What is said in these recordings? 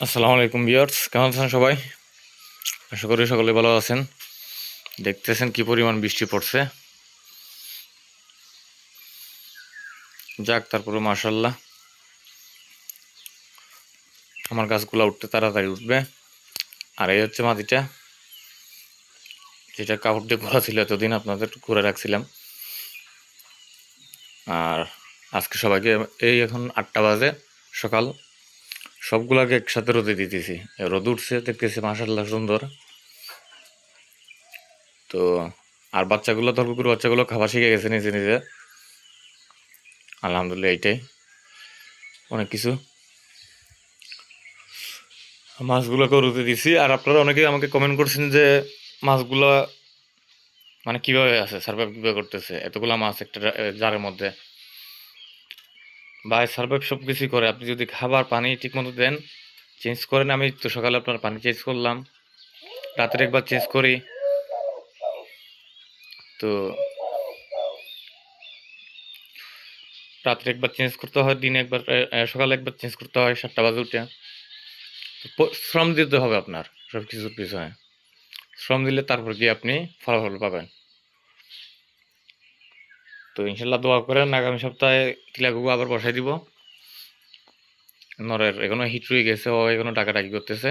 আসসালামু আলাইকুম ভিউয়ার্স, কেমন আছেন সবাই? আশা করি সকলে ভালো আছেন। দেখতেছেন কি পরিমাণ বৃষ্টি পড়ছে। যাক, তারপরে মাশাআল্লাহ আমার গাছগুলো উঠতে তাড়াতাড়ি উঠবে। আর এই হচ্ছে মাটিটা, যেটা কাপড় দিয়ে ঘোরা ছিল এতদিন, আপনাদের ঘুরে রাখছিলাম। আর আজকে সবাইকে এই এখন 8টা বাজে সকাল, সবগুলাকে একসাথে রোদে দিতেছি। রোদ উঠছে, দেখতেছি মাশাআল্লাহ সুন্দর। তো আর বাচ্চাগুলো, তো কুকুর বাচ্চাগুলো খাবার শিখে গেছে নিজে নিজে, আলহামদুলিল্লাহ। এইটাই অনেক কিছু। মাছগুলোকে রোদে দিছি। আর আপনারা অনেকেই আমাকে কমেন্ট করছেন যে মাছগুলা মানে কিভাবে আছে, সার্ভাইভ কিভাবে করতেছে এতগুলা মাছ একটা জারের মধ্যে। বা সার্ভাইভ সব কিছুই করে, আপনি যদি খাবার পানি ঠিক মতো দেন, চেঞ্জ করেন। আমি তো সকালে আপনার পানি চেঞ্জ করলাম, রাতের একবার চেঞ্জ করি। তো রাত্রে একবার চেঞ্জ করতে হয়, দিনে একবার, সকালে একবার চেঞ্জ করতে হয় 7টা বাজে উঠে। শ্রম দিতে হবে আপনার সব কিছুর পিছনে। শ্রম দিলে তারপর গিয়ে আপনি ফলাফল পাবেন। তো ইনশাল্লাহ দোয়া করেন, আগামী সপ্তাহে টিলাগুলো আবার বসাই দিব। নরের এখনো হিট রয়ে গেছে, ও এখনো ডাকাডাকি করতেছে,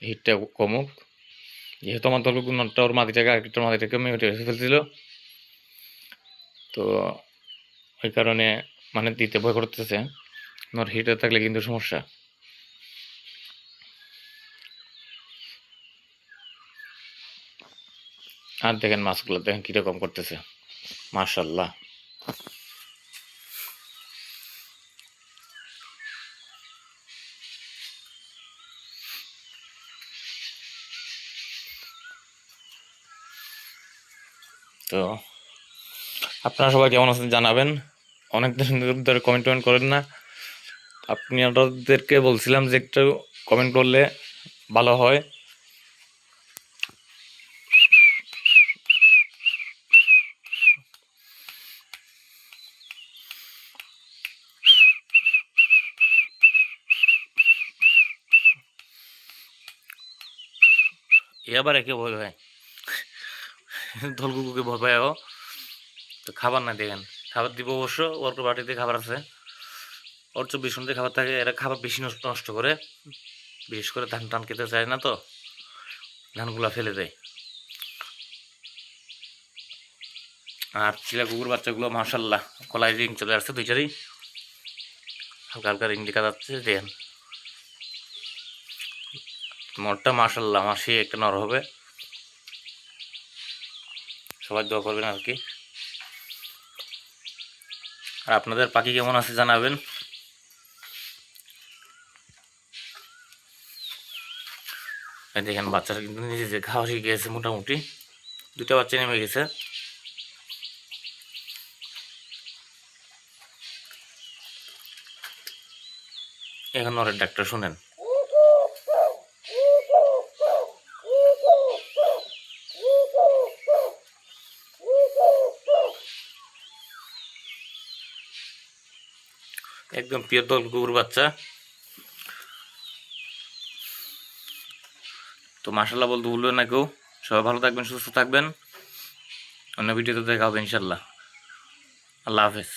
হিটটা কমুক। যেহেতু আমার দল নটটা ওর মাটিটাকে আরেকটার মাটিটাকে মেটে ফেলছিল, তো ওই কারণে মানে দিতে ভয় করতেছে। নর হিটে থাকলে কিন্তু সমস্যা। আর দেখেন মাছগুলো দেখেন কিরকম করতেছে, মাশাল্লাহ। তো আপনারা সবাই কেমন আছেন জানাবেন। অনেক দিন ধরে কমেন্ট টমেন্ট করেন না। আপনি আপনাদেরকে বলছিলাম যে একটু কমেন্ট করলে ভালো হয়। এ আবার একে ভয় পায়, ধলকুকুকে ভয় পায় ও। তো খাবার না দেখেন, খাবার দিব অবশ্য, ওর বাটিতে খাবার আছে, ওর 24 ঘন্টা খাবার থাকে। এরা খাবার বেশি নষ্ট নষ্ট করে, বিশেষ করে ধান টান খেতে চায় না, তো ধানগুলা ফেলে দেয়। আর চিলা কুকুর বাচ্চাগুলো মাশাল্লাহ কলাই রিং চলে আসছে দুইটারই, হালকা হালকা রিং দেখা যাচ্ছে। দেখেন নরটা মাশাল্লাহ আমার সেই একটা নর হবে। সবাই দোয়া করবেন আর কি। আর আপনাদের পাখি কেমন আছে জানাবেন। দেখেন বাচ্চারা কিন্তু নিজে যে খাওয়া শিখে গেছে মোটামুটি, 2টা বাচ্চা নেমে গেছে। এখন নরের ডাক্তার শুনেন। একদম পিওর দল কুকুর বাচ্চা। তো মাশাল্লাহ বলতে ভুলবেন না কেউ। সবাই ভালো থাকবেন, সুস্থ থাকবেন। অন্য ভিডিওতে দেখা হবে ইনশাল্লাহ। আল্লাহ হাফেজ।